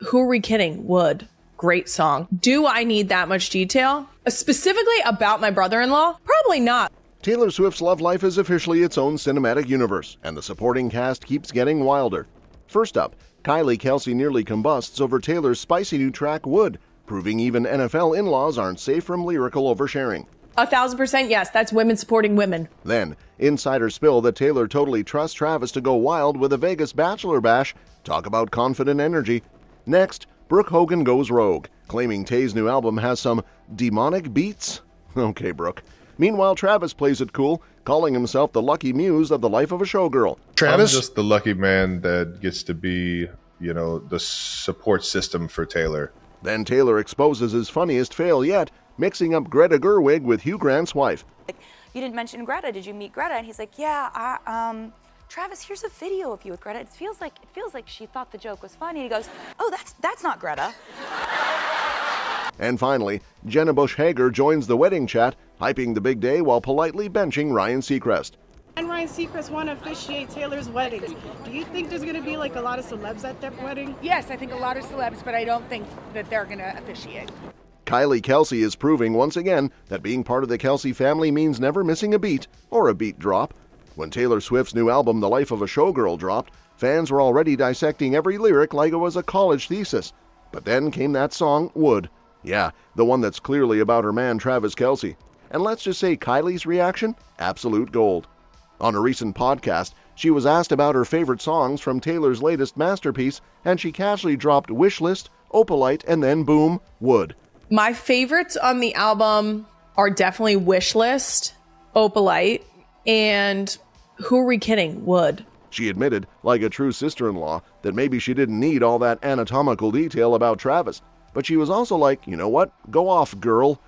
Who are we kidding? Would. Great song. Do I need that much detail? Specifically about my brother-in-law? Probably not. Taylor Swift's love life is officially its own cinematic universe, and the supporting cast keeps getting wilder. First up, Kylie Kelce nearly combusts over Taylor's spicy new track Would, proving even NFL in-laws aren't safe from lyrical oversharing. 1,000% yes, that's women supporting women. Then, insiders spill that Taylor totally trusts Travis to go wild with a Vegas bachelor bash. Talk about confident energy. Next, Brooke Hogan goes rogue, claiming Tay's new album has some demonic beats. Okay, Brooke. Meanwhile, Travis plays it cool, calling himself the lucky muse of the life of a showgirl. Travis? I'm just the lucky man that gets to be, the support system for Taylor. Then Taylor exposes his funniest fail yet, mixing up Greta Gerwig with Hugh Grant's wife. You didn't mention Greta. Did you meet Greta? And he's like, yeah, Travis, here's a video of you with Greta. It feels like she thought the joke was funny. He goes, oh, that's not Greta. And finally, Jenna Bush Hager joins the wedding chat, hyping the big day while politely benching Ryan Seacrest. And Ryan Seacrest want to officiate Taylor's wedding. Do you think there's going to be a lot of celebs at that wedding? Yes, I think a lot of celebs, but I don't think that they're going to officiate. Kylie Kelce is proving once again that being part of the Kelce family means never missing a beat or a beat drop. When Taylor Swift's new album, The Life of a Showgirl, dropped, fans were already dissecting every lyric like it was a college thesis. But then came that song, Would. Yeah, the one that's clearly about her man Travis Kelce. And let's just say Kylie's reaction? Absolute gold. On a recent podcast, she was asked about her favorite songs from Taylor's latest masterpiece, and she casually dropped Wishlist, Opalite, and then boom, Would. My favorites on the album are definitely Wishlist, Opalite, and Who Are We Kidding? Would. She admitted, like a true sister-in-law, that maybe she didn't need all that anatomical detail about Travis. But she was also like, you know what? Go off, girl.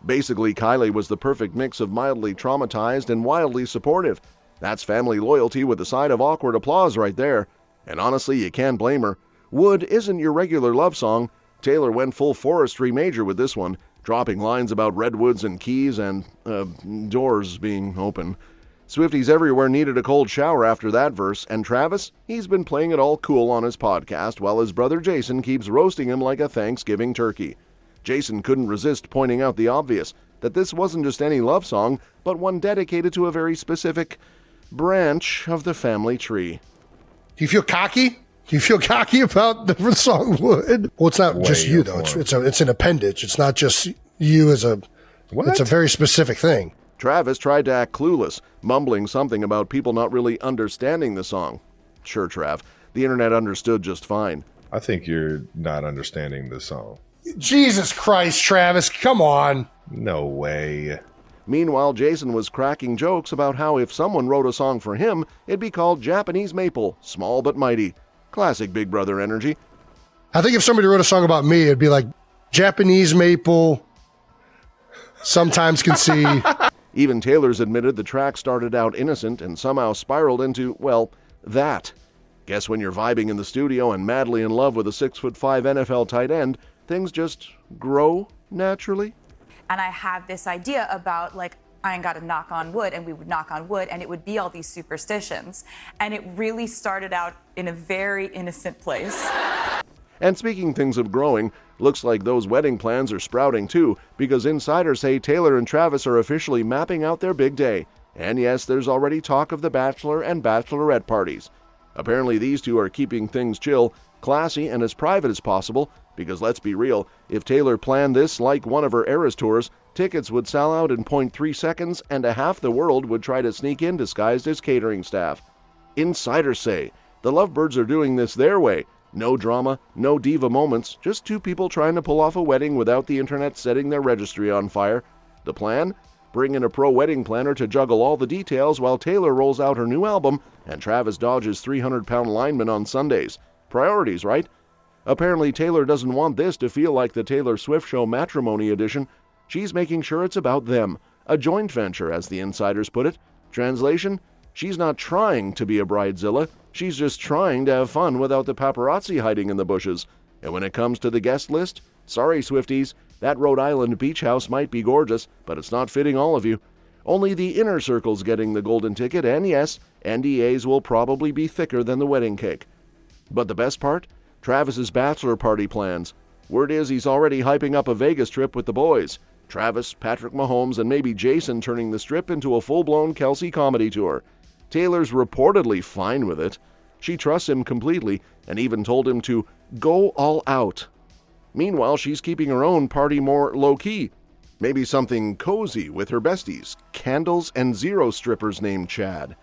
Basically, Kylie was the perfect mix of mildly traumatized and wildly supportive. That's family loyalty with a side of awkward applause right there. And honestly, you can't blame her. Would isn't your regular love song. Taylor went full forestry major with this one, dropping lines about redwoods and keys and, doors being open. Swifties everywhere needed a cold shower after that verse, and Travis, he's been playing it all cool on his podcast while his brother Jason keeps roasting him like a Thanksgiving turkey. Jason couldn't resist pointing out the obvious, that this wasn't just any love song, but one dedicated to a very specific branch of the family tree. Do you feel cocky? Do you feel cocky about the song Would? Well, it's not just you, though. It's an appendage. It's not just you as a... What? It's a very specific thing. Travis tried to act clueless, mumbling something about people not really understanding the song. Sure, Trav, the internet understood just fine. I think you're not understanding the song. Jesus Christ, Travis, come on. No way. Meanwhile, Jason was cracking jokes about how if someone wrote a song for him, it'd be called Japanese Maple, small but mighty. Classic Big Brother energy. I think if somebody wrote a song about me, it'd be like Japanese Maple, sometimes can see... Even Taylor's admitted the track started out innocent and somehow spiraled into, well, that. Guess when you're vibing in the studio and madly in love with a 6'5" NFL tight end, things just grow naturally? And I have this idea about, I ain't got to knock on wood, and we would knock on wood, and it would be all these superstitions. And it really started out in a very innocent place. And speaking things of growing, looks like those wedding plans are sprouting too, because insiders say Taylor and Travis are officially mapping out their big day. And yes, there's already talk of the bachelor and bachelorette parties. Apparently these two are keeping things chill, classy, and as private as possible, because let's be real, if Taylor planned this like one of her Eras tours, tickets would sell out in 0.3 seconds, and half the world would try to sneak in disguised as catering staff. Insiders say the Lovebirds are doing this their way. No drama, no diva moments, just two people trying to pull off a wedding without the internet setting their registry on fire. The plan? Bring in a pro wedding planner to juggle all the details while Taylor rolls out her new album and Travis dodges 300-pound linemen on Sundays. Priorities, right? Apparently Taylor doesn't want this to feel like the Taylor Swift Show Matrimony edition. She's making sure it's about them. A joint venture, as the insiders put it. Translation? She's not trying to be a bridezilla. She's just trying to have fun without the paparazzi hiding in the bushes. And when it comes to the guest list, sorry Swifties, that Rhode Island beach house might be gorgeous, but it's not fitting all of you. Only the inner circle's getting the golden ticket, and yes, NDAs will probably be thicker than the wedding cake. But the best part? Travis's bachelor party plans. Word is he's already hyping up a Vegas trip with the boys. Travis, Patrick Mahomes, and maybe Jason turning the strip into a full-blown Kelce comedy tour. Taylor's reportedly fine with it. She trusts him completely and even told him to go all out. Meanwhile, she's keeping her own party more low-key. Maybe something cozy with her besties, candles and zero strippers named Chad.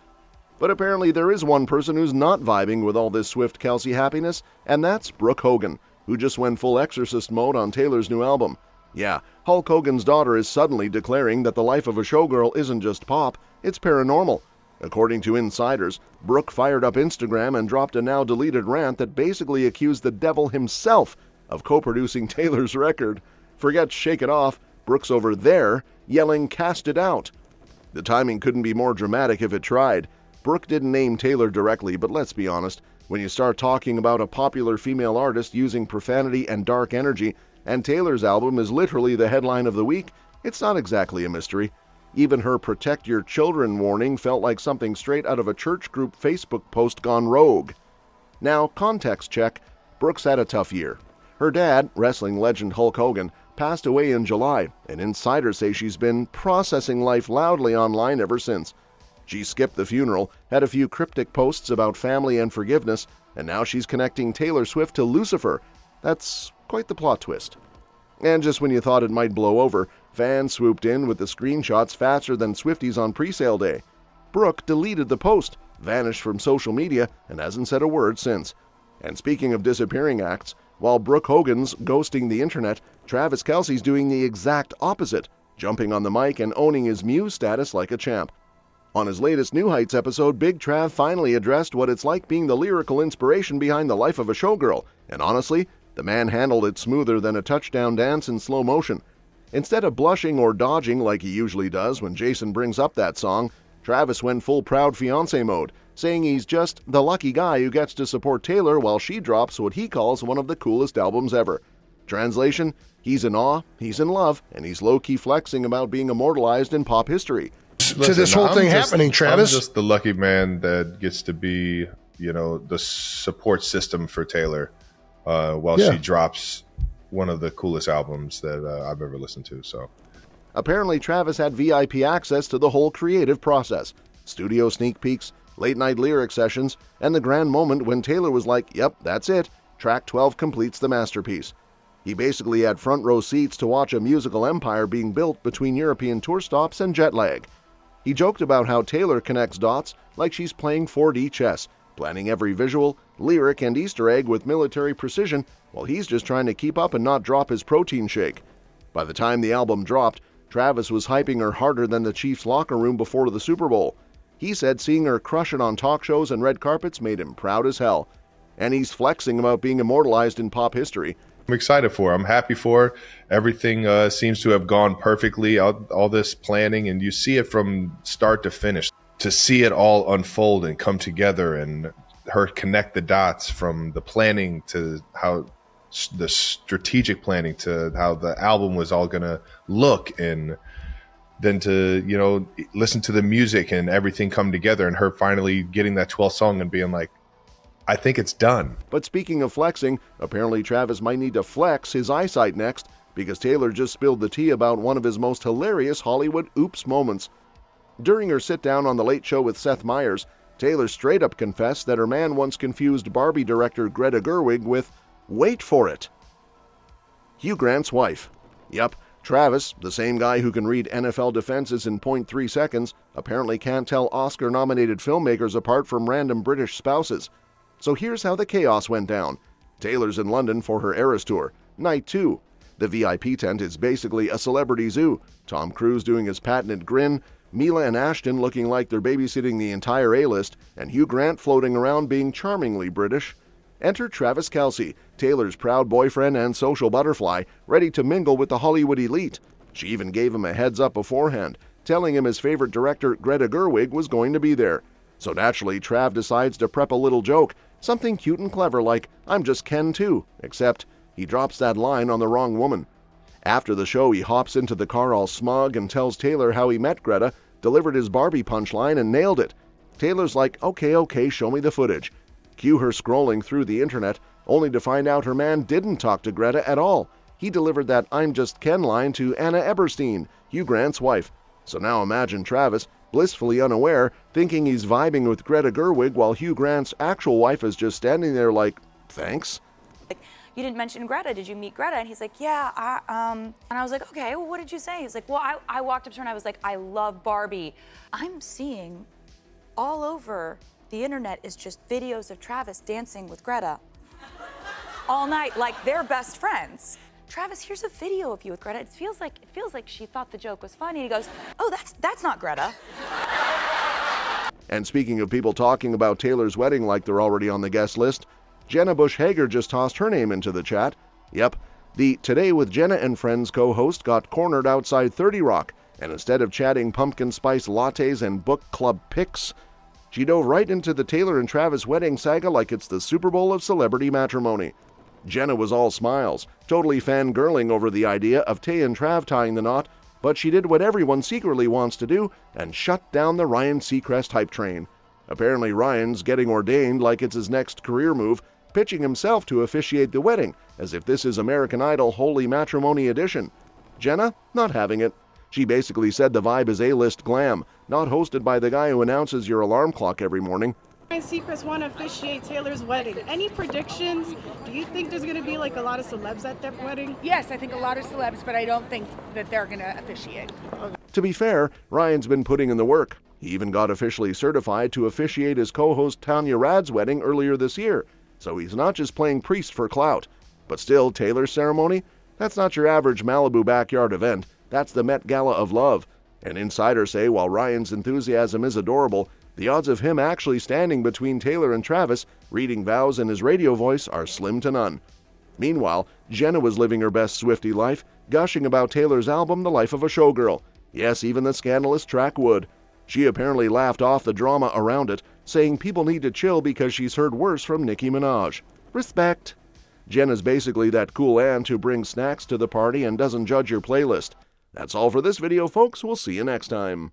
But apparently there is one person who's not vibing with all this swift Kelce happiness, and that's Brooke Hogan, who just went full exorcist mode on Taylor's new album. Yeah, Hulk Hogan's daughter is suddenly declaring that the life of a showgirl isn't just pop, it's paranormal. According to insiders, Brooke fired up Instagram and dropped a now-deleted rant that basically accused the devil himself of co-producing Taylor's record. Forget Shake It Off, Brooke's over there yelling Cast It Out. The timing couldn't be more dramatic if it tried. Brooke didn't name Taylor directly, but let's be honest, when you start talking about a popular female artist using profanity and dark energy, and Taylor's album is literally the headline of the week, it's not exactly a mystery. Even her Protect Your Children warning felt like something straight out of a church group Facebook post gone rogue. Now, context check. Brooke's had a tough year. Her dad, wrestling legend Hulk Hogan, passed away in July, and insiders say she's been processing life loudly online ever since. She skipped the funeral, had a few cryptic posts about family and forgiveness, and now she's connecting Taylor Swift to Lucifer. That's quite the plot twist. And just when you thought it might blow over, fans swooped in with the screenshots faster than Swifties on presale day. Brooke deleted the post, vanished from social media, and hasn't said a word since. And speaking of disappearing acts, while Brooke Hogan's ghosting the internet, Travis Kelce's doing the exact opposite, jumping on the mic and owning his muse status like a champ. On his latest New Heights episode, Big Trav finally addressed what it's like being the lyrical inspiration behind the life of a showgirl, and honestly, the man handled it smoother than a touchdown dance in slow motion. Instead of blushing or dodging like he usually does when Jason brings up that song, Travis went full proud fiancé mode, saying he's just the lucky guy who gets to support Taylor while she drops what he calls one of the coolest albums ever. Translation, he's in awe, he's in love, and he's low-key flexing about being immortalized in pop history. To this whole thing happening, Travis. I'm just the lucky man that gets to be, the support system for Taylor while she drops one of the coolest albums that I've ever listened to. So, apparently Travis had VIP access to the whole creative process, studio sneak peeks, late-night lyric sessions, and the grand moment when Taylor was like, yep, that's it, track 12 completes the masterpiece. He basically had front-row seats to watch a musical empire being built between European tour stops and jet lag. He joked about how Taylor connects dots like she's playing 4D chess, planning every visual, lyric, and Easter egg with military precision, while he's just trying to keep up and not drop his protein shake. By the time the album dropped, Travis was hyping her harder than the Chiefs' locker room before the Super Bowl. He said seeing her crush it on talk shows and red carpets made him proud as hell. And he's flexing about being immortalized in pop history. I'm excited for her. I'm happy for her. Everything seems to have gone perfectly, all this planning, and you see it from start to finish. To see it all unfold and come together and her connect the dots from the planning to how the strategic planning to how the album was all going to look, and then to, listen to the music and everything come together, and her finally getting that 12th song and being like, I think it's done. But speaking of flexing, apparently Travis might need to flex his eyesight next, because Taylor just spilled the tea about one of his most hilarious Hollywood oops moments. During her sit-down on The Late Show with Seth Meyers, Taylor straight up confessed that her man once confused Barbie director Greta Gerwig with, wait for it, Hugh Grant's wife. Yep, Travis, the same guy who can read NFL defenses in 0.3 seconds, apparently can't tell Oscar-nominated filmmakers apart from random British spouses. So here's how the chaos went down. Taylor's in London for her Eras Tour, Night 2. The VIP tent is basically a celebrity zoo. Tom Cruise doing his patented grin, Mila and Ashton looking like they're babysitting the entire A-list, and Hugh Grant floating around being charmingly British. Enter Travis Kelce, Taylor's proud boyfriend and social butterfly, ready to mingle with the Hollywood elite. She even gave him a heads up beforehand, telling him his favorite director Greta Gerwig was going to be there. So naturally, Trav decides to prep a little joke, something cute and clever like, I'm just Ken too, except he drops that line on the wrong woman. After the show, he hops into the car all smug and tells Taylor how he met Greta, delivered his Barbie punchline, and nailed it. Taylor's like, okay, show me the footage. Cue her scrolling through the internet, only to find out her man didn't talk to Greta at all. He delivered that "I'm just Ken" line to Anna Eberstein, Hugh Grant's wife. So now imagine Travis, blissfully unaware, thinking he's vibing with Greta Gerwig while Hugh Grant's actual wife is just standing there like, thanks? Like, you didn't mention Greta. Did you meet Greta? And he's like, yeah, and I was like, okay, well, what did you say? He's like, well, I walked up to her and I was like, I love Barbie. I'm seeing all over the internet is just videos of Travis dancing with Greta all night, like they're best friends. Travis, here's a video of you with Greta. It feels like she thought the joke was funny. He goes, oh, that's not Greta. And speaking of people talking about Taylor's wedding like they're already on the guest list, Jenna Bush Hager just tossed her name into the chat. Yep, the Today with Jenna and Friends co-host got cornered outside 30 Rock, and instead of chatting pumpkin spice lattes and book club picks, she dove right into the Taylor and Travis wedding saga like it's the Super Bowl of celebrity matrimony. Jenna was all smiles, totally fangirling over the idea of Tay and Trav tying the knot, but she did what everyone secretly wants to do and shut down the Ryan Seacrest hype train. Apparently Ryan's getting ordained like it's his next career move, pitching himself to officiate the wedding, as if this is American Idol Holy Matrimony Edition. Jenna, not having it. She basically said the vibe is A-list glam, not hosted by the guy who announces your alarm clock every morning. Ryan Seacrest want to officiate Taylor's wedding. Any predictions? Do you think there's going to be like a lot of celebs at that wedding? Yes, I think a lot of celebs, but I don't think that they're going to officiate. To be fair, Ryan's been putting in the work. He even got officially certified to officiate his co-host Tanya Rad's wedding earlier this year, so he's not just playing priest for clout. But still, Taylor's ceremony? That's not your average Malibu backyard event. That's the Met Gala of love. And insiders say while Ryan's enthusiasm is adorable, the odds of him actually standing between Taylor and Travis, reading vows in his radio voice, are slim to none. Meanwhile, Jenna was living her best Swiftie life, gushing about Taylor's album The Life of a Showgirl. Yes, even the scandalous track would. She apparently laughed off the drama around it, saying people need to chill because she's heard worse from Nicki Minaj. Respect. Jenna's basically that cool aunt who brings snacks to the party and doesn't judge your playlist. That's all for this video, folks. We'll see you next time.